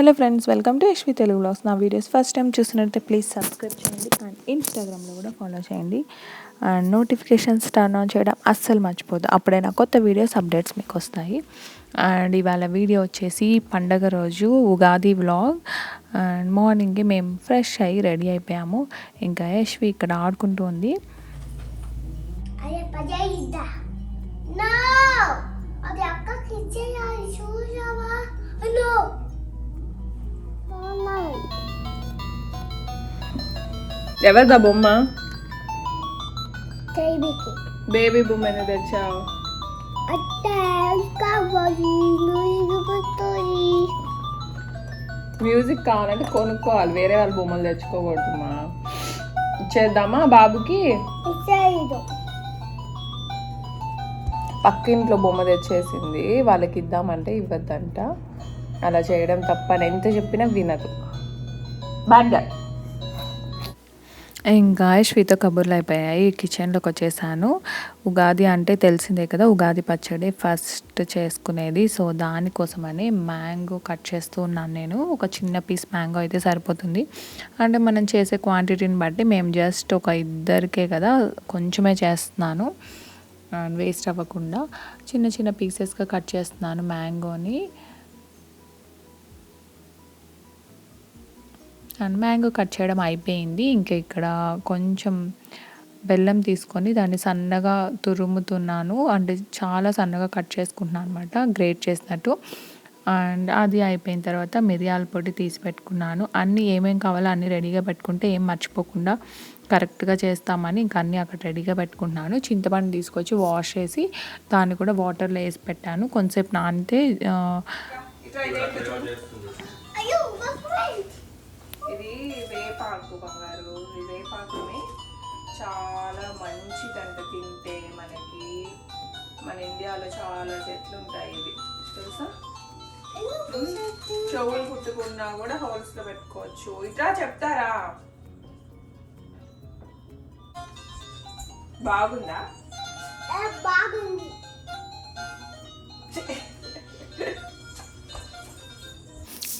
Hello friends, welcome to Yashvi Telugu vlogs. నా videos first time చూసినట్లయితే please subscribe చేయండి and ఇన్స్టాగ్రామ్లో కూడా ఫాలో చేయండి అండ్ నోటిఫికేషన్స్ టర్న్ ఆన్ చేయడం అస్సలు మర్చిపోద్దు. అప్పుడే నా కొత్త వీడియోస్ అప్డేట్స్ మీకు వస్తాయి. అండ్ ఇవాళ వీడియో వచ్చేసి పండగ రోజు ఉగాది వ్లాగ్. అండ్ మార్నింగే మేము ఫ్రెష్ అయ్యి రెడీ అయిపోయాము. ఇంకా యశ్వి ఇక్కడ ఆడుకుంటూ ఉంది. ఎవరిదా బొమ్మ? బేబీ బొమ్మ ఎందుకు తెచ్చావు? మ్యూజిక్ కావాలంటే కొనుక్కోవాలి, వేరే వాళ్ళ బొమ్మలు తెచ్చుకోకూడదుమా. ఇచ్చేద్దామా బాబుకి? పక్కింట్లో బొమ్మ తెచ్చేసింది, వాళ్ళకి ఇద్దామంటే ఇవ్వద్దంట. అలా చేయడం తప్పని ఎంత చెప్పినా వినదు. బాగా ఇంకా యశ్వితో కబుర్లు అయిపోయాయి. కిచెన్లోకి వచ్చేసాను. ఉగాది అంటే తెలిసిందే కదా, ఉగాది పచ్చడి ఫస్ట్ చేసుకునేది. సో దానికోసమని మ్యాంగో కట్ చేస్తూ ఉన్నాను నేను. ఒక చిన్న పీస్ మ్యాంగో అయితే సరిపోతుంది. అంటే మనం చేసే క్వాంటిటీని బట్టి మేము జస్ట్ ఒక ఇద్దరికే కదా కొంచెమే చేస్తున్నాను. వేస్ట్ అవ్వకుండా చిన్న చిన్న పీసెస్గా కట్ చేస్తున్నాను మ్యాంగోని. అండ్ మ్యాంగో కట్ చేయడం అయిపోయింది. ఇంకా ఇక్కడ కొంచెం బెల్లం తీసుకొని దాన్ని సన్నగా తురుముతున్నాను. అంటే చాలా సన్నగా కట్ చేసుకుంటున్నాను అనమాట, గ్రేట్ చేసినట్టు. అండ్ అది అయిపోయిన తర్వాత మిరియాల పొడి తీసి పెట్టుకున్నాను. అన్నీ ఏమేమి కావాలో అన్నీ రెడీగా పెట్టుకుంటే ఏం మర్చిపోకుండా కరెక్ట్గా చేస్తామని ఇంకా అన్నీ అక్కడ రెడీగా పెట్టుకుంటున్నాను. చింతపండు తీసుకొచ్చి వాష్ చేసి దాన్ని కూడా వాటర్లో వేసి పెట్టాను. కొంతసేపు నానితే ఇది వేపాకు బంగారు. ఈ వేపాకుని చాలా మంచిదంట తింటే. మనకి మన ఇండియాలో చాలా చెట్లు ఉంటాయి ఇవి, తెలుసా? చెవులు కుట్టుకున్నా కూడా హోల్స్ లో పెట్టుకోవచ్చు. ఇట్లా చెప్తారా? బాగుందా? బాగుంది.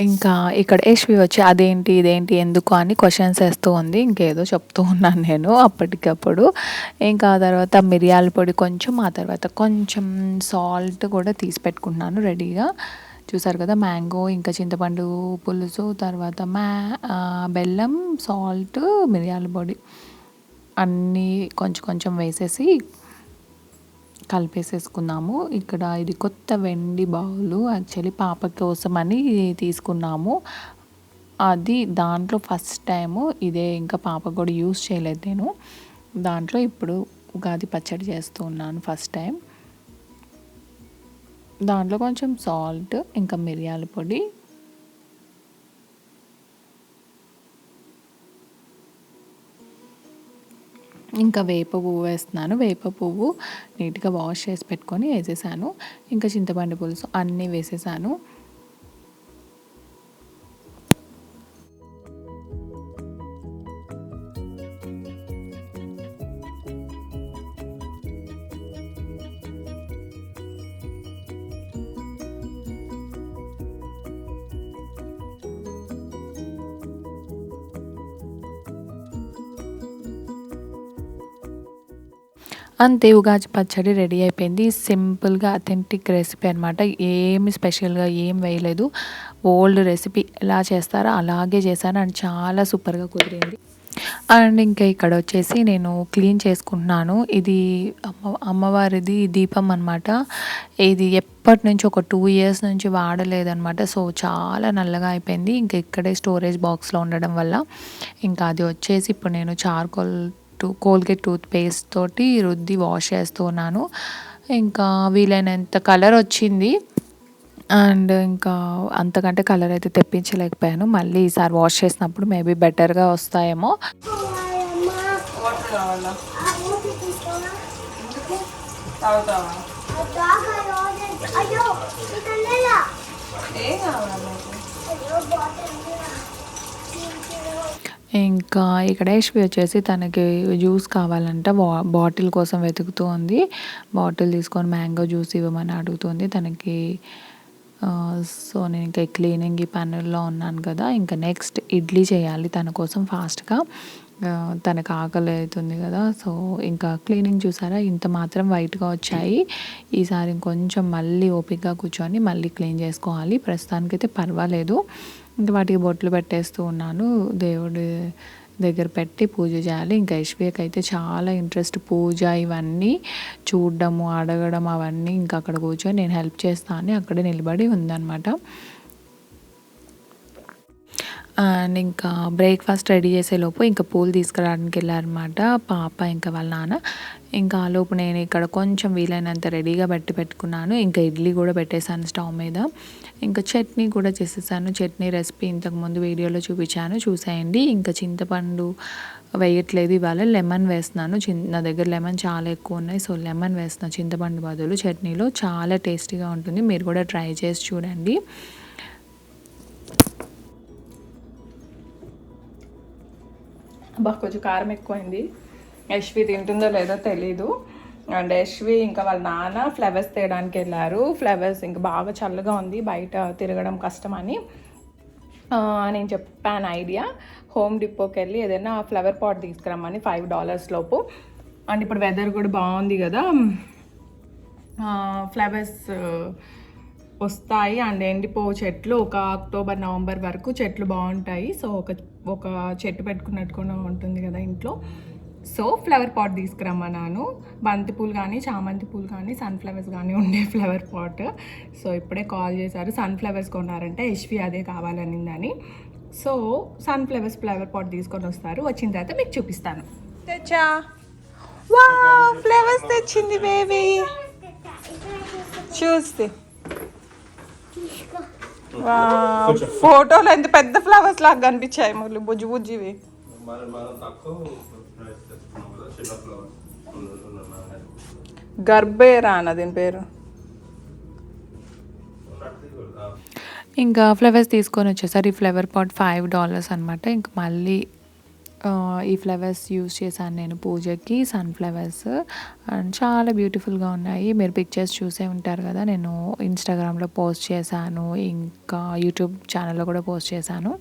ఇంకా ఇక్కడ యశ్వి వచ్చి అదేంటి ఇదేంటి ఎందుకు అని క్వశ్చన్స్ వేస్తూ ఉంది. ఇంకేదో చెప్తూ ఉన్నాను నేను అప్పటికప్పుడు. ఇంకా ఆ తర్వాత మిరియాల పొడి కొంచెం, ఆ తర్వాత కొంచెం సాల్ట్ కూడా తీసి పెట్టుకుంటున్నాను రెడీగా. చూసారు కదా, మ్యాంగో ఇంకా చింతపండు పులుసు, తర్వాత బెల్లం, సాల్ట్, మిరియాల పొడి అన్నీ కొంచెం కొంచెం వేసేసి కలిపేసేసుకున్నాము. ఇక్కడ ఇది కొత్త వెండి బౌలు, యాక్చువల్లీ పాప కోసమని తీసుకున్నాము. అది దాంట్లో ఫస్ట్ టైము ఇదే, ఇంకా పాప కూడా యూస్ చేయలేదు నేను. దాంట్లో ఇప్పుడు ఉగాది పచ్చడి చేస్తూ ఉన్నాను ఫస్ట్ టైం. దాంట్లో కొంచెం సాల్ట్, ఇంకా మిరియాల పొడి, ఇంకా వేప పువ్వు వేస్తున్నాను. వేప పువ్వు నీట్గా వాష్ చేసి పెట్టుకొని వేసేసాను. ఇంకా చింతపండు పులుసు అన్నీ వేసేసాను. అంతే, ఉగాది పచ్చడి రెడీ అయిపోయింది. సింపుల్గా అథెంటిక్ రెసిపీ అనమాట. ఏమి స్పెషల్గా ఏం వేయలేదు. ఓల్డ్ రెసిపీ ఎలా చేస్తారో అలాగే చేశాను అండ్ చాలా సూపర్గా కుదిరింది. అండ్ ఇంకా ఇక్కడ వచ్చేసి నేను క్లీన్ చేసుకుంటున్నాను. ఇది అమ్మవారిది దీపం అనమాట. ఇది ఎప్పటి నుంచి ఒక 2 years నుంచి వాడలేదనమాట. సో చాలా నల్లగా అయిపోయింది. ఇంకా ఇక్కడే స్టోరేజ్ బాక్స్లో ఉండడం వల్ల ఇంకా అది వచ్చేసి ఇప్పుడు నేను కోల్గేట్ టూత్ పేస్ట్ తోటి రుద్ది వాష్ చేస్తూ ఉన్నాను. ఇంకా వీలైనంత కలర్ వచ్చింది. అండ్ ఇంకా అంతకంటే కలర్ అయితే తెప్పించలేకపోయాను. మళ్ళీ ఈసారి వాష్ చేసినప్పుడు మేబీ బెటర్గా వస్తాయేమో. ఇంకా ఇక్కడ యశ్వి వచ్చేసి తనకి జ్యూస్ కావాలంట, బాటిల్ కోసం వెతుకుతూ ఉంది. బాటిల్ తీసుకొని మ్యాంగో జ్యూస్ ఇవ్వమని అడుగుతుంది. తనకి సో నేను ఇంకా క్లీనింగ్ ఈ పనుల్లో ఉన్నాను కదా. ఇంకా నెక్స్ట్ ఇడ్లీ చేయాలి తన కోసం ఫాస్ట్గా, తనకు ఆకలి అవుతుంది కదా. సో ఇంకా క్లీనింగ్ చూసారా ఇంత మాత్రం వైట్గా వచ్చాయి. ఈసారి ఇంకొంచెం మళ్ళీ ఓపికగా కూర్చొని మళ్ళీ క్లీన్ చేసుకోవాలి. ప్రస్తుతానికైతే పర్వాలేదు. ఇంకా వాటికి బొట్లు పెట్టేస్తూ ఉన్నాను, దేవుడి దగ్గర పెట్టి పూజ చేయాలి. ఇంకా యశ్వికి అయితే చాలా ఇంట్రెస్ట్ పూజ ఇవన్నీ చూడడము, అడగడం అవన్నీ. ఇంకా అక్కడ కూర్చొని నేను హెల్ప్ చేస్తాను అక్కడే నిలబడి ఉందన్నమాట. అండ్ ఇంకా బ్రేక్ఫాస్ట్ రెడీ చేసేలోపు ఇంకా పూలు తీసుకురావడానికి వెళ్ళారనమాట పాప ఇంకా వాళ్ళ నాన్న. ఇంకా ఆ లోపు నేను ఇక్కడ కొంచెం వీలైనంత రెడీగా పెట్టుకున్నాను. ఇంకా ఇడ్లీ కూడా పెట్టేశాను స్టవ్ మీద. ఇంకా చట్నీ కూడా చేసేసాను. చట్నీ రెసిపీ ఇంతకుముందు వీడియోలో చూపించాను, చూసేయండి. ఇంకా చింతపండు వేయట్లేదు, ఇవాళ లెమన్ వేస్తున్నాను. నా దగ్గర లెమన్ చాలా ఎక్కువ ఉన్నాయి, సో లెమన్ వేస్తున్నాను చింతపండు బదులు చట్నీలో. చాలా టేస్టీగా ఉంటుంది, మీరు కూడా ట్రై చేసి చూడండి. కొంచెం కారం ఎక్కువైంది. యశ్వి తింటుందో లేదో తెలీదు. అండ్ యశ్వి ఇంకా వాళ్ళ నాన్న ఫ్లవర్స్ తేయడానికి వెళ్ళారు. ఫ్లవర్స్ ఇంకా బాగా చల్లగా ఉంది, బయట తిరగడం కష్టమని నేను చెప్పాను ఐడియా. హోమ్ డిపోకి వెళ్ళి ఏదైనా ఫ్లవర్ పాట్ తీసుకురమ్మని $5 లోపు. అండ్ ఇప్పుడు వెదర్ కూడా బాగుంది కదా, ఫ్లవర్స్ వస్తాయి. అండ్ ఎండిపోవు చెట్లు ఒక అక్టోబర్ నవంబర్ వరకు చెట్లు బాగుంటాయి. సో ఒక చెట్టు పెట్టుకున్నట్టు కూడా ఉంటుంది కదా ఇంట్లో. సో ఫ్లవర్ పాట్ తీసుకురమ్మన్నాను. బంతి పూలు కానీ, చామంతి పూలు కానీ, సన్ఫ్లవర్స్ కానీ ఉండే ఫ్లవర్ పాట్. సో ఇప్పుడే కాల్ చేశారు, సన్ఫ్లవర్స్ కొన్నారంటే యశ్వి అదే కావాలనిందని. సో సన్ఫ్లవర్స్ ఫ్లవర్ పాట్ తీసుకొని వస్తారు. వచ్చిన తర్వాత మీకు చూపిస్తాను. తెచ్చా, వావ్ ఫ్లవర్స్ తెచ్చింది బేబీ. చూస్తే ఫోటోలో ఎంత పెద్ద ఫ్లవర్స్ లాగా కనిపించాయి, ముళ్ళు బుజ్జి బుజ్జివి. గర్భేరా అన్న దీని పేరు. ఇంకా ఫ్లవర్స్ తీసుకొని వచ్చేసారు. ఈ ఫ్లవర్ పాట్ $5 అనమాట. ఇంకా మళ్ళీ ఈ ఫ్లవర్స్ యూజ్ చేశాను నేను పూజకి, సన్ఫ్లవర్స్. అండ్ చాలా బ్యూటిఫుల్గా ఉన్నాయి. మీరు పిక్చర్స్ చూసే ఉంటారు కదా, నేను ఇన్స్టాగ్రామ్లో పోస్ట్ చేశాను, ఇంకా యూట్యూబ్ ఛానల్లో కూడా పోస్ట్ చేశాను.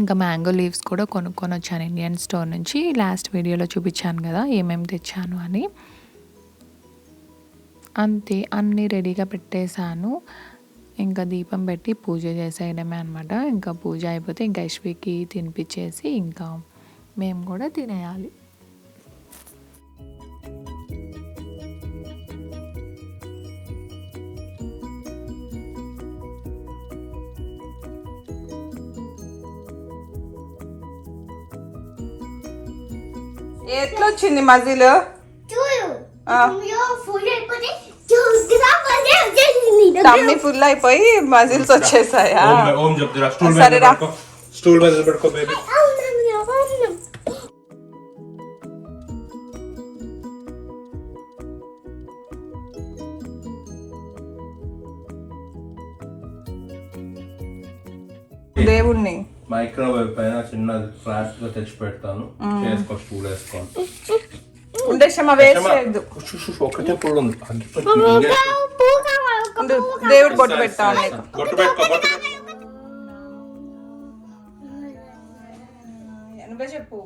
ఇంకా మ్యాంగో లీవ్స్ కూడా కొనుక్కొని వచ్చాను ఇండియన్ స్టోర్ నుంచి. లాస్ట్ వీడియోలో చూపించాను కదా ఏమేమి తెచ్చాను అని. అంతే, అన్నీ రెడీగా పెట్టేశాను. ఇంకా దీపం పెట్టి పూజ చేసేయడమే అనమాట. ఇంకా పూజ అయిపోతే ఇంకా యశ్వికి తినిపించేసి ఇంకా మేము కూడా తినేయాలి. ఎట్లా వచ్చింది మజిల్? టమ్మీ ఫుల్ అయిపోయి మజిల్స్ వచ్చేసాయా? సరే రా, స్టూల్ మీద పెట్టుకో బేబీ. దేవుణ్ణి మైక్రోవేవ్ పైన చిన్న ఫ్లాష్ లో తెచ్చి పెడతాను, చేసుకో స్టూల్ వేసుకోండి. ఒకటే పూలు ఉంది, దేవుడు బొట్టు పెట్టాను. నువ్వే చెప్పు.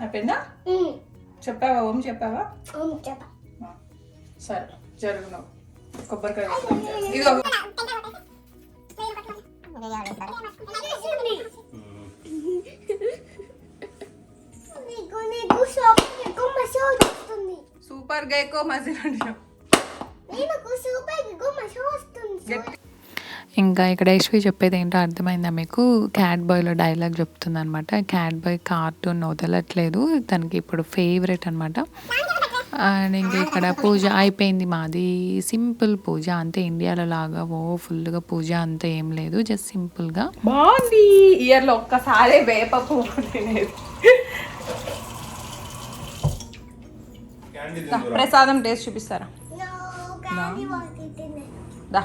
అయిపోయిందా? చెప్పావా? ఓం చెప్పావా? సరే జరుగును. కొబ్బరికాయ ఇదిగో. సూపర్ గా ఎక్కువ మజిల్. ఇంకా ఇక్కడ యశ్వి చెప్పేది ఏంటో అర్థమైందా మీకు? క్యాట్ బాయ్లో డైలాగ్ చెప్తుంది అనమాట. క్యాట్ బాయ్ కార్టూన్ వదలట్లేదు, తనకి ఇప్పుడు ఫేవరెట్ అనమాట. అండ్ ఇంకా ఇక్కడ పూజ అయిపోయింది మాది. సింపుల్ పూజ అంతే, ఇండియాలో లాగా ఫుల్గా పూజ అంతా ఏం లేదు, జస్ట్ సింపుల్గా బాగుంది. ఇయర్లో ఒక్కసారి వేప పువ్వు తినేది. ప్రసాదం టేస్ట్ చూపిస్తారా? దా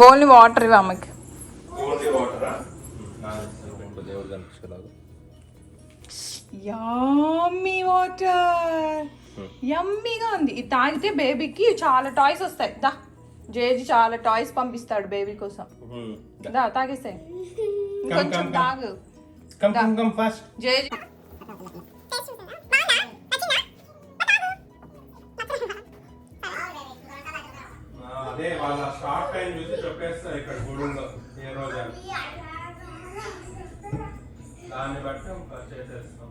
ఓన్లీ వాటర్ ఇవి అమ్మకి. యమ్మీ వాటర్, యమ్మీగా ఉంది. ఇది తాగితే బేబీకి చాలా టాయ్స్ వస్తాయి. దా జేజీ చాలా టాయ్స్ పంపిస్తాడు బేబీ కోసం. దా తాగేస్తాయి, ఇంకొంచెం తాగు జేజీ. అదే వాళ్ళ స్టార్ట్ టైం చూసి చెప్పేస్తారు ఇక్కడ గూడెంలో ఏ రోజు దాన్ని బట్టి చేసేస్తాం.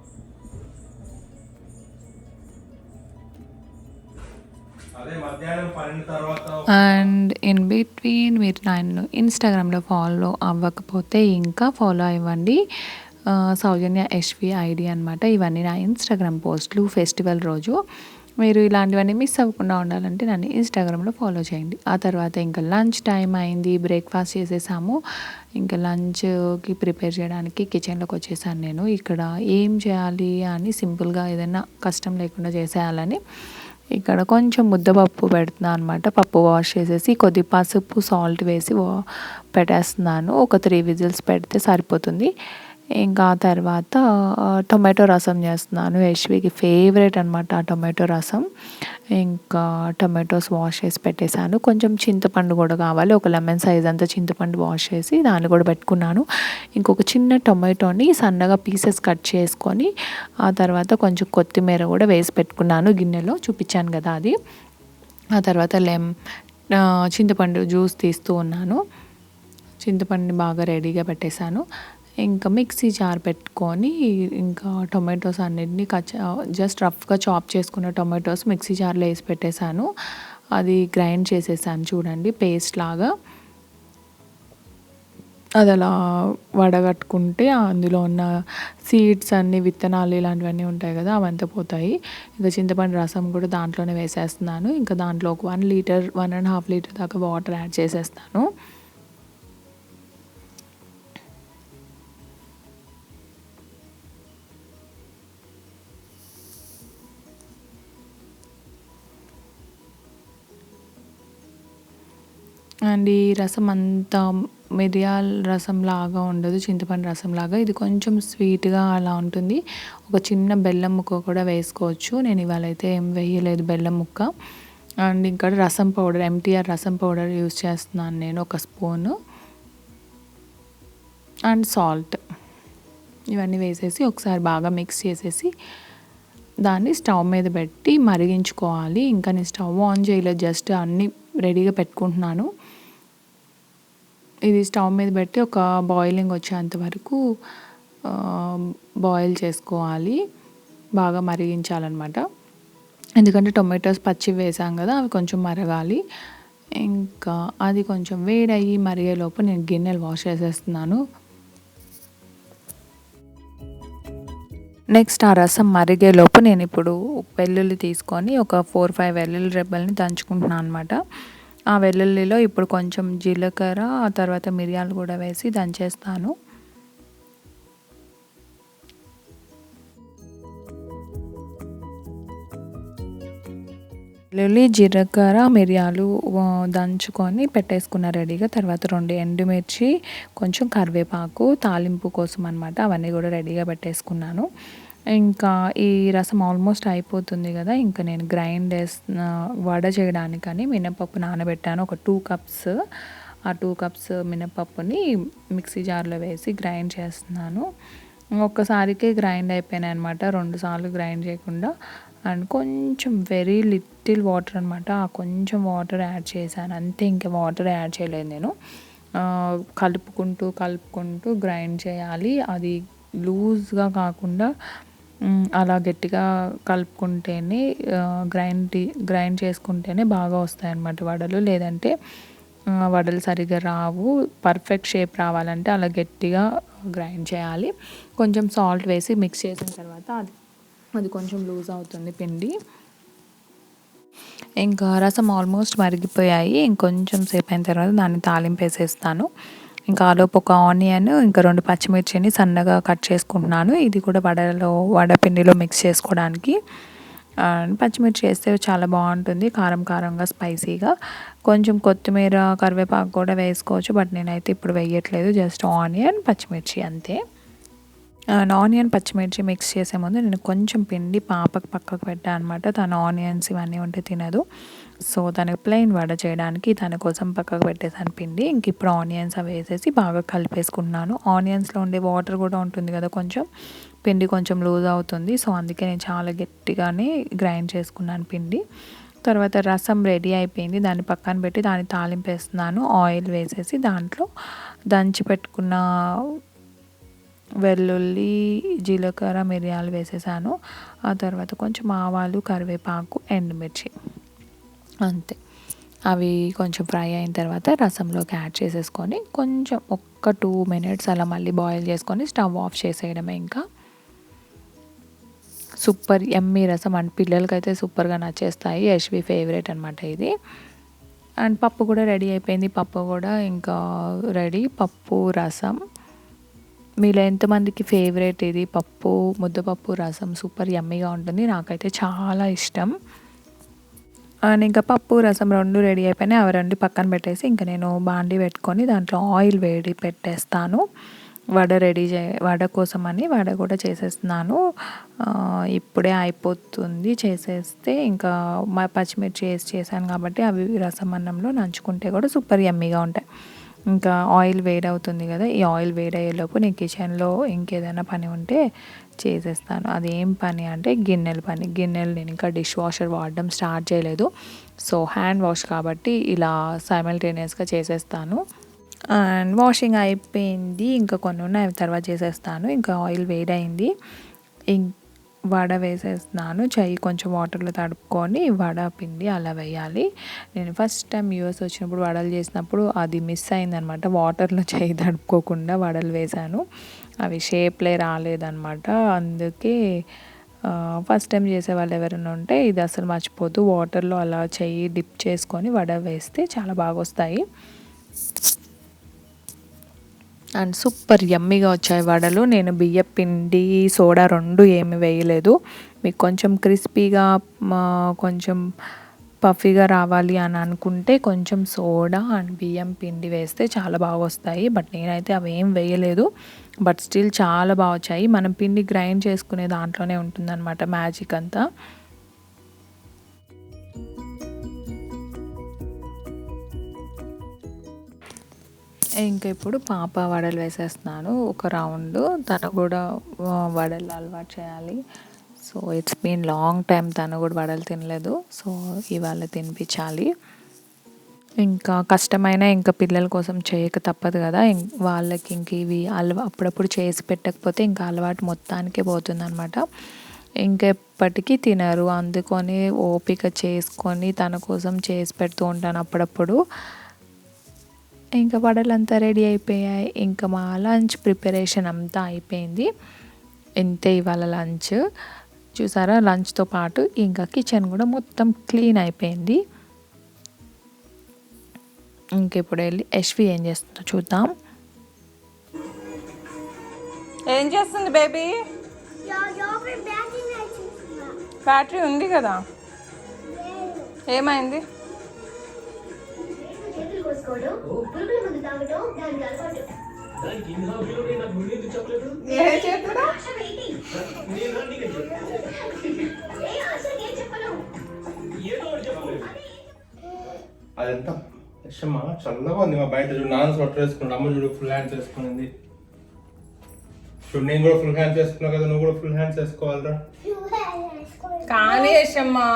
అదే మధ్యాహ్నం 12 తర్వాత. అండ్ ఇన్ బిట్వీన్ మీరు నన్ను ఇన్స్టాగ్రామ్లో ఫాలో అవ్వకపోతే ఇంకా ఫాలో అవ్వండి. సౌజన్య ఎస్వి ఐడి అనమాట. ఇవన్నీ నా ఇన్స్టాగ్రామ్ పోస్టులు. ఫెస్టివల్ రోజు మీరు ఇలాంటివన్నీ మిస్ అవ్వకుండా ఉండాలంటే నన్ను ఇన్స్టాగ్రామ్లో ఫాలో చేయండి. ఆ తర్వాత ఇంకా లంచ్ టైం అయింది, బ్రేక్ఫాస్ట్ చేసేసాము. ఇంకా లంచ్కి ప్రిపేర్ చేయడానికి కిచెన్లోకి వచ్చేసాను నేను. ఇక్కడ ఏం చేయాలి అని సింపుల్గా ఏదైనా కష్టం లేకుండా చేసేయాలని ఇక్కడ కొంచెం ముద్దపప్పు పెడుతున్నాను అనమాట. పప్పు వాష్ చేసేసి కొద్ది పసుపు సాల్ట్ వేసి పెట్టేస్తున్నాను. ఒక 3 విజిల్స్ పెడితే సరిపోతుంది. ఇంకా తర్వాత టొమాటో రసం చేస్తున్నాను. యశ్వికి ఫేవరెట్ అనమాట ఆ టొమాటో రసం. ఇంకా టొమాటోస్ వాష్ చేసి పెట్టేశాను. కొంచెం చింతపండు కూడా కావాలి, ఒక లెమన్ సైజ్ అంతా చింతపండు వాష్ చేసి దాన్ని కూడా పెట్టుకున్నాను. ఇంకొక చిన్న టొమాటోని సన్నగా పీసెస్ కట్ చేసుకొని ఆ తర్వాత కొంచెం కొత్తిమీర కూడా వేసి పెట్టుకున్నాను గిన్నెలో, చూపించాను కదా అది. ఆ తర్వాత చింతపండు జ్యూస్ తీస్తూ ఉన్నాను. చింతపండుని బాగా రెడీగా పెట్టేశాను. ఇంకా మిక్సీ జార్ పెట్టుకొని ఇంకా టొమాటోస్ అన్నిటిని జస్ట్ రఫ్గా చాప్ చేసుకున్న టొమాటోస్ మిక్సీ జార్లో వేసి పెట్టేశాను. అది గ్రైండ్ చేసేసాను చూడండి, పేస్ట్ లాగా. అది అలా వడగట్టుకుంటే అందులో ఉన్న సీడ్స్ అన్ని, విత్తనాలు ఇలాంటివన్నీ ఉంటాయి కదా, అవంతా పోతాయి. ఇంకా చింతపండు రసం కూడా దాంట్లోనే వేసేస్తున్నాను. ఇంకా దాంట్లో ఒక 1 లీటర్ 1.5 లీటర్ దాకా వాటర్ యాడ్ చేసేస్తాను. అండ్ ఈ రసం అంతా మిరియాల రసం లాగా ఉండదు, చింతపండు రసం లాగా. ఇది కొంచెం స్వీట్గా అలా ఉంటుంది. ఒక చిన్న బెల్లం ముక్క కూడా వేసుకోవచ్చు. నేను ఇవాళ అయితే ఏం వేయలేదు బెల్లం ముక్క. అండ్ ఇక్కడ రసం పౌడర్, MTR రసం పౌడర్ యూస్ చేస్తున్నాను నేను, 1 స్పూను. అండ్ సాల్ట్, ఇవన్నీ వేసేసి ఒకసారి బాగా మిక్స్ చేసేసి దాన్ని స్టవ్ మీద పెట్టి మరిగించుకోవాలి. ఇంకా నేను స్టవ్ ఆన్ చేయలేదు, జస్ట్ అన్నీ రెడీగా పెట్టుకుంటున్నాను. ఇది స్టవ్ మీద పెట్టి ఒక బాయిలింగ్ వచ్చేంత వరకు బాయిల్ చేసుకోవాలి, బాగా మరిగించాలన్నమాట. ఎందుకంటే టొమాటోస్ పచ్చి వేసాం కదా, అవి కొంచెం మరగాలి. ఇంకా అది కొంచెం వేడయ్యి మరిగేలోపు నేను గిన్నెలు వాష్ చేసేస్తున్నాను. నెక్స్ట్ ఆ రసం మరిగేలోపు నేను ఇప్పుడు వెల్లుల్లి తీసుకొని ఒక 4-5 వెల్లుల్లి రెబ్బల్ని దంచుకుంటున్నాను అనమాట. ఆ వెల్లుల్లిలో ఇప్పుడు కొంచెం జీలకర్ర, ఆ తర్వాత మిరియాలు కూడా వేసి దంచేస్తాను. వెల్లుల్లి, జీలకర్ర, మిరియాలు దంచుకొని పెట్టేసుకున్న రెడీగా. తర్వాత 2 ఎండుమిర్చి, కొంచెం కరివేపాకు తాలింపు కోసం అనమాట, అవన్నీ కూడా రెడీగా పెట్టేసుకున్నాను. ఇంకా ఈ రసం ఆల్మోస్ట్ అయిపోతుంది కదా, ఇంకా నేను వడ చేయడానికని మినపప్పు నానబెట్టాను. ఒక 2 కప్స్. ఆ 2 కప్స్ మినపప్పుని మిక్సీ జార్లో వేసి గ్రైండ్ చేస్తున్నాను. ఒక్కసారికే గ్రైండ్ అయిపోయినాయి అనమాట, 2 సార్లు గ్రైండ్ చేయకుండా. అండ్ కొంచెం వెరీ లిటిల్ వాటర్ అనమాట, ఆ కొంచెం వాటర్ యాడ్ చేశాను అంతే, ఇంకా వాటర్ యాడ్ చేయలేదు నేను. కలుపుకుంటూ గ్రైండ్ చేయాలి. అది లూజ్గా కాకుండా అలా గట్టిగా కలుపుకుంటేనే గ్రైండ్ చేసుకుంటేనే బాగా వస్తాయి అన్నమాట వడలు. లేదంటే వడలు సరిగ్గా రావు. పర్ఫెక్ట్ షేప్ రావాలంటే అలా గట్టిగా గ్రైండ్ చేయాలి. కొంచెం సాల్ట్ వేసి మిక్స్ చేసిన తర్వాత అది కొంచెం లూజ్ అవుతుంది పిండి. ఇంకా రసం ఆల్మోస్ట్ మరిగిపోయాయి. ఇంకొంచెం సేపు అయిన తర్వాత దాన్ని తాలింపు వేసేస్తాను. ఇంకా ఆలోపు ఒక ఆనియన్ ఇంకా 2 పచ్చిమిర్చిని సన్నగా కట్ చేసుకుంటున్నాను. ఇది కూడా వడపిండిలో మిక్స్ చేసుకోవడానికి. పచ్చిమిర్చి వేస్తే చాలా బాగుంటుంది, కారం కారంగా స్పైసీగా. కొంచెం కొత్తిమీర కరివేపాకు కూడా వేసుకోవచ్చు, బట్ నేనైతే ఇప్పుడు వేయట్లేదు. జస్ట్ ఆనియన్ పచ్చిమిర్చి అంతే. ఆనియన్ పచ్చిమిర్చి మిక్స్ చేసే ముందు నేను కొంచెం పిండి పాపకు పక్కకు పెట్టాను అనమాట. తను ఆనియన్స్ ఇవన్నీ ఉంటే తినదు, సో తనకి ప్లెయిన్ వడ చేయడానికి తన కోసం పక్కకు పెట్టేసాను పిండి. ఇంక ఇప్పుడు ఆనియన్స్ అవి వేసేసి బాగా కలిపేసుకున్నాను. ఆనియన్స్లో ఉండే వాటర్ కూడా ఉంటుంది కదా, కొంచెం పిండి కొంచెం లూజ్ అవుతుంది, సో అందుకే నేను చాలా గట్టిగానే గ్రైండ్ చేసుకున్నాను పిండి. తర్వాత రసం రెడీ అయిపోయింది, దాన్ని పక్కన పెట్టి దాన్ని తాలింపు వేస్తున్నాను. ఆయిల్ వేసేసి దాంట్లో దంచి పెట్టుకున్న వెల్లుల్లి, జీలకర్ర, మిరియాలు వేసేసాను. ఆ తర్వాత కొంచెం ఆవాలు, కరివేపాకు, ఎండుమిర్చి అంతే. అవి కొంచెం ఫ్రై అయిన తర్వాత రసంలోకి యాడ్ చేసేసుకొని కొంచెం ఒక్క 2 minutes అలా మళ్ళీ బాయిల్ చేసుకొని స్టవ్ ఆఫ్ చేసేయడమే. ఇంకా సూపర్ యమ్మీ రసం అండ్ పిల్లలకైతే సూపర్గా నచ్చేస్తాయి. యశ్వి ఫేవరెట్ అనమాట ఇది. అండ్ పప్పు కూడా రెడీ అయిపోయింది. పప్పు కూడా ఇంకా రెడీ. పప్పు రసం మీలో ఎంతమందికి ఫేవరెట్ ఇది? పప్పు, ముద్దపప్పు, రసం సూపర్ యమ్మీగా ఉంటుంది, నాకైతే చాలా ఇష్టం. అండ్ ఇంకా పప్పు రసం 2 రెడీ అయిపోయినాయి. అవి 2 పక్కన పెట్టేసి ఇంకా నేను బాండి పెట్టుకొని దాంట్లో ఆయిల్ వేడి పెట్టేస్తాను. వడ కోసమని వడ కూడా చేసేస్తున్నాను. ఇప్పుడే అయిపోతుంది చేసేస్తే. ఇంకా పచ్చిమిర్చి వేసి చేశాను కాబట్టి అవి రసం అన్నంలో నంచుకుంటే కూడా సూపర్ యమ్మీగా ఉంటాయి. ఇంకా ఆయిల్ వేడవుతుంది కదా, ఈ ఆయిల్ వేడయ్యేలోపు నేను కిచెన్లో ఇంకేదైనా పని ఉంటే చేసేస్తాను. అదేం పని అంటే గిన్నెలు నేను ఇంకా డిష్ వాషర్ వాడడం స్టార్ట్ చేయలేదు, సో హ్యాండ్ వాష్ కాబట్టి ఇలా సైమల్టేనియస్గా చేసేస్తాను. అండ్ వాషింగ్ అయిపోయింది, ఇంకా కొన్ని ఉన్నాయి, అవి తర్వాత చేసేస్తాను. ఇంకా ఆయిల్ వేడైంది, వడ వేసేస్తున్నాను. చెయ్యి కొంచెం వాటర్లో తడుపుకొని వడ పిండి అలా వేయాలి. నేను ఫస్ట్ టైం యూఎస్ వచ్చినప్పుడు వడలు చేసినప్పుడు అది మిస్ అయిందనమాట. వాటర్లో చెయ్యి తడుపుకోకుండా వడలు వేశాను, అవి షేప్లే రాలేదన్నమాట. అందుకే ఫస్ట్ టైం చేసే వాళ్ళు ఎవరైనా ఉంటే ఇది అసలు మర్చిపోతూ వాటర్లో అలా చెయ్యి డిప్ చేసుకొని వడ వేస్తే చాలా బాగా వస్తాయి. అండ్ సూపర్ యమ్మీగా వచ్చాయి వడలు. నేను బియ్యం పిండి, సోడా 2 ఏమి వేయలేదు. మీకు కొంచెం క్రిస్పీగా కొంచెం పఫీగా రావాలి అని అనుకుంటే కొంచెం సోడా అండ్ బియ్యం పిండి వేస్తే చాలా బాగా వస్తాయి, బట్ నేనైతే అవి ఏం వేయలేదు. బట్ స్టిల్ చాలా బాగా వచ్చాయి. మనం పిండి గ్రైండ్ చేసుకునే దాంట్లోనే ఉంటుందన్నమాట మ్యాజిక్ అంతా. ఇంకా ఇప్పుడు పాప వడలు వేసేస్తున్నాను ఒక రౌండ్. తను కూడా వడలు అలవాటు చేయాలి. So it's been long time తను కూడా వడలు తినలేదు, సో ఇవాళ తినిపించాలి. ఇంకా కష్టమైన ఇంకా పిల్లల కోసం చేయక తప్పదు కదా, వాళ్ళకి ఇంక ఇవి అప్పుడప్పుడు చేసి పెట్టకపోతే ఇంకా అలవాటు మొత్తానికే పోతుందన్నమాట. ఇంకెప్పటికీ తినరు, అందుకొని ఓపిక చేసుకొని తన కోసం చేసి పెడుతూ ఉంటాను అప్పుడప్పుడు. ఇంకా వడలంతా రెడీ అయిపోయాయి. ఇంకా మా లంచ్ ప్రిపరేషన్ అంతా అయిపోయింది. ఇంతే ఇవాళ లంచ్. చూసారా, లంచ్తో పాటు ఇంకా కిచెన్ కూడా మొత్తం క్లీన్ అయిపోయింది. ఇంకెప్పుడు వెళ్ళి యశ్వి ఏం చేస్తుందో చూద్దాం. ఏం చేస్తుంది బేబీ? బ్యాటరీ ఉంది కదా, ఏమైంది? అదంతా యశమ్మా చల్లగా ఉంది. మా బయట చూడు, నాన్న స్వెటర్ వేసుకున్నాడు, అమ్మ చూడు ఫుల్ హ్యాండ్స్ వేసుకునింది. చూడు నేను కూడా ఫుల్ హ్యాండ్స్ వేసుకున్నా కదా, నువ్వు కూడా ఫుల్ హ్యాండ్స్ వేసుకోవాలరా. కానీ వేసమ్మా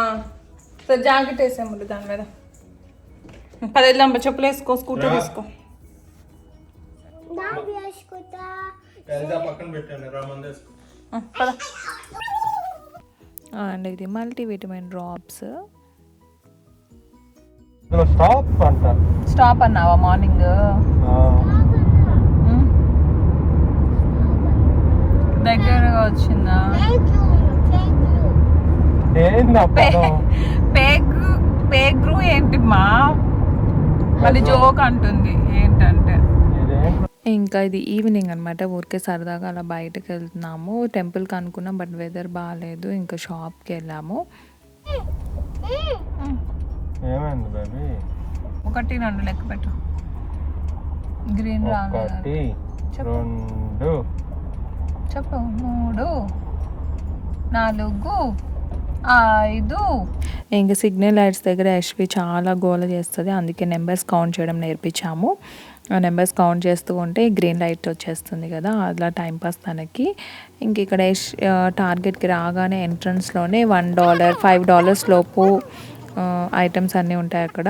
జాకెట్ వేసాము దాని మీద. 10 చెప్పులు వేసుకో, స్కూటర్ వేసుకో. పక్కన పెట్టండి రా, మంది వేసుకో. అండ్ ఇది మల్టీవిటమిన్ డ్రాప్స్. స్టాప్ అన్నావా మార్నింగ్? దగ్గరగా వచ్చిందా? పేగ్రూ ఏంటి మా మళ్ళీ జోక్ అంటుంది ఏంటంటే ఇంకా ఇది ఈవినింగ్ అనమాట. ఊరికే సరదాగా అలా బయటకు వెళ్తున్నాము. టెంపుల్కి అనుకున్నాం బట్ వెదర్ బాగాలేదు, ఇంకా షాప్కి వెళ్ళాము. ఏమైంది బేబీ? 1 2 లెక్క పెట్టు. గ్రీన్ రాలేదు. 1 2 చెప్పు. 3 4 5. ఇంకా సిగ్నల్ లైట్స్ దగ్గర యశ్వి చాలా గోల చేస్తుంది, అందుకే నెంబర్స్ కౌంట్ చేయడం నేర్పించాము. ఆ నెంబర్స్ కౌంట్ చేస్తూ ఉంటే గ్రీన్ లైట్ వచ్చేస్తుంది కదా, అలా టైంపాస్ తనకి. ఇంక ఇక్కడ టార్గెట్కి రాగానే ఎంట్రన్స్లోనే $1 $5 లోపు ఐటమ్స్ అన్నీ ఉంటాయి అక్కడ.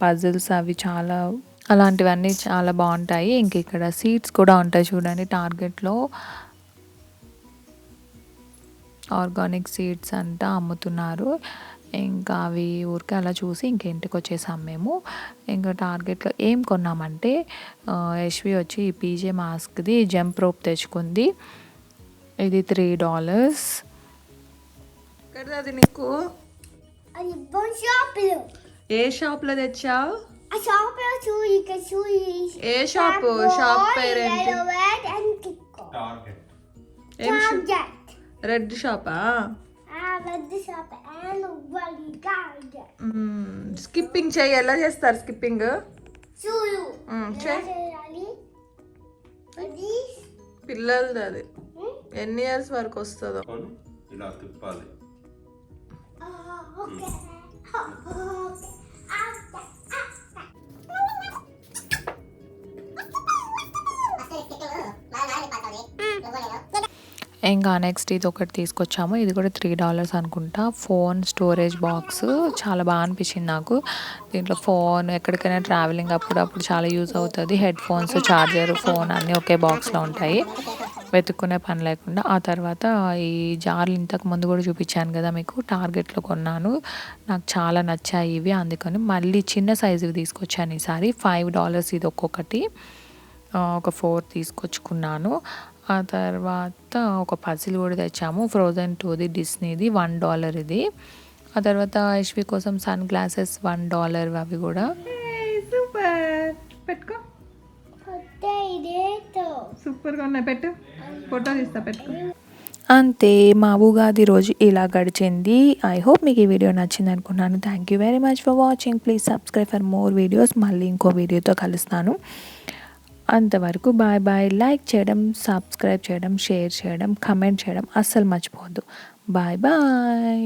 పజిల్స్ అవి చాలా అలాంటివన్నీ చాలా బాగుంటాయి. ఇంక ఇక్కడ సీట్స్ కూడా ఉంటాయి చూడండి. టార్గెట్లో ఆర్గానిక్ సీడ్స్ అంతా అమ్ముతున్నారు. ఇంకా అవి ఊరికే అలా చూసి ఇంటికి వచ్చేసాం మేము. ఇంకా టార్గెట్లో ఏం కొన్నామంటే యశ్వి వచ్చి ఈ పీజే మాస్క్ది జంప్ రోప్ తెచ్చుకుంది. ఇది $3. అది నీకు షాపులు ఏ షాప్లో తెచ్చావు? ఆ షాపులో చూయి ఏ షాప్? షాప్ పేరేంటి? టార్గెట్. ఏం షాప్? రెడ్ షాపా? పెద్ద షాప్ అండ్ స్కిప్పింగ్ చెయ్యి. ఎలా చేస్తారు స్కిప్పింగ్? చూడు చెయ్యి. పిల్లలది అది. ఎన్ని ఇయర్స్ వరకు వస్తుందో? ఇలా తిప్పాలి. ఇంకా నెక్స్ట్ ఇది ఒకటి తీసుకొచ్చాము. ఇది కూడా $3 అనుకుంటా. ఫోన్ స్టోరేజ్ బాక్స్ చాలా బాగా అనిపించింది నాకు. దీంట్లో ఫోన్ ఎక్కడికైనా ట్రావెలింగ్ అప్పుడు చాలా యూజ్ అవుతుంది. హెడ్ ఫోన్స్, ఛార్జర్, ఫోన్ అన్నీ ఒకే బాక్స్లో ఉంటాయి, వెతుక్కునే పని లేకుండా. ఆ తర్వాత ఈ జార్లు ఇంతకు ముందు కూడా చూపించాను కదా మీకు, టార్గెట్లో కొన్నాను. నాకు చాలా నచ్చాయి ఇవి, అందుకని మళ్ళీ చిన్న సైజువి తీసుకొచ్చాను ఈసారి. $5 ఇది ఒక్కొక్కటి. ఒక 4 తీసుకొచ్చుకున్నాను. ఆ తర్వాత ఒక పజిల్ కూడా తెచ్చాము, Frozen 2ది డిస్నీది, $1 ఇది. ఆ తర్వాత యశ్వి కోసం సన్ గ్లాసెస్ $1 అవి కూడా. సూపర్. పెట్టుకో. సూపర్గా ఉన్నాయి. పెట్టు, ఫోటో తీస్తా. పెట్టుకో. అంతే, మా ఉగాది రోజు ఇలా గడిచింది. ఐ హోప్ మీకు ఈ వీడియో నచ్చింది అనుకున్నాను. Thank you very much for watching. Please subscribe for more videos. మళ్ళీ ఇంకో వీడియోతో కలుస్తాను. అంతవరకు బాయ్ బాయ్. లైక్ చేయడం, సబ్స్క్రైబ్ చేయడం, షేర్ చేయడం, కమెంట్ చేయడం అస్సలు మర్చిపోవద్దు. Bye bye.